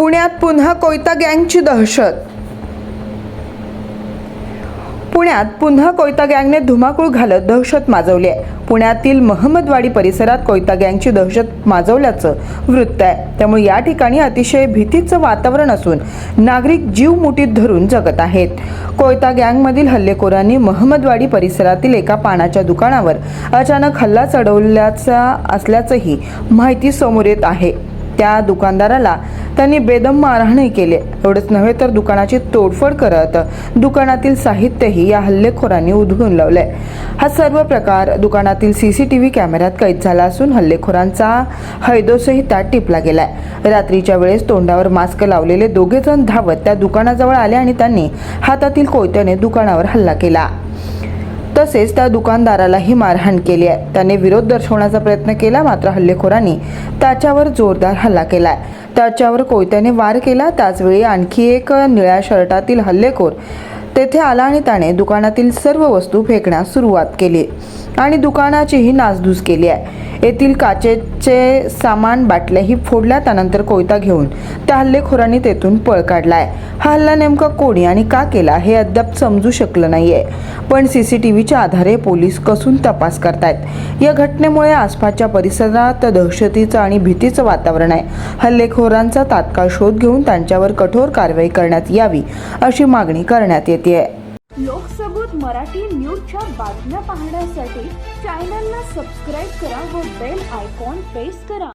पुण्यात पुन्हा कोयता गँगची दहशत। पुण्यात पुन्हा कोयता गँगने धुमाकूळ घालत दहशत माजवली आहे। पुण्यातील महमदवाडी परिसरात कोयता गँगची दहशत माजवल्याचं वृत्त आहे। त्यामुळे या ठिकाणी अतिशय भीतीचं वातावरण असून नागरिक जीव मुठीत धरून जगत आहेत। कोयता गँगमधील हल्लेखोरांनी महमदवाडी परिसरातील एका पानाच्या दुकानावर अचानक हल्ला चढवल्याचा असल्याचंही माहिती समोर येत आहे। त्या दुकानदाराला त्यांनी बेदम मारहाणही केले। एवढंच नव्हे तर दुकानाची तोडफोड करत दुकानातील साहित्यही या हल्लेखोरांनी उधळून लावलंय। हा सर्व प्रकार दुकानातील सीसीटीव्ही कॅमेऱ्यात कैद झाला असून हल्लेखोरांचा हैदोसही त्यात टिपला गेलाय। रात्रीच्या वेळेस तोंडावर मास्क लावलेले दोघे जण धावत त्या दुकानाजवळ आले आणि त्यांनी हातातील कोयत्याने दुकानावर हल्ला केला। तसेच त्या दुकानदारालाही मारहाण केली आहे। त्याने विरोध दर्शवण्याचा प्रयत्न केला, मात्र हल्लेखोरांनी त्याच्यावर जोरदार हल्ला केलाय। त्याच्यावर कोयत्याने वार केला। त्याचवेळी आणखी एक निळ्या शर्टातील हल्लेखोर तेथे आला आणि त्याने दुकानातील सर्व वस्तू फेकण्यास सुरुवात केली आणि दुकानाचीही नासधूस केली आहे। येथील काचेचे सामान बाटल्याही फोडल्या। त्यानंतर कोयता घेऊन त्या हल्लेखोरांनी तेथून पळ काढलाय। हा हल्ला नेमका कोणी आणि का केला हे अद्याप समजू शकलं नाहीये, पण सीसीटीव्हीच्या आधारे पोलीस कसून तपास करतायत। या घटनेमुळे आसपासच्या परिसरात दहशतीचं आणि भीतीचं वातावरण आहे। हल्लेखोरांचा तात्काळ शोध घेऊन त्यांच्यावर कठोर कारवाई करण्यात यावी अशी मागणी करण्यात येते। लोकसबूत मराठी न्यूजच्या बातम्या पाहण्यासाठी चॅनलला सबस्क्राईब करा व बेल आयकॉन प्रेस करा।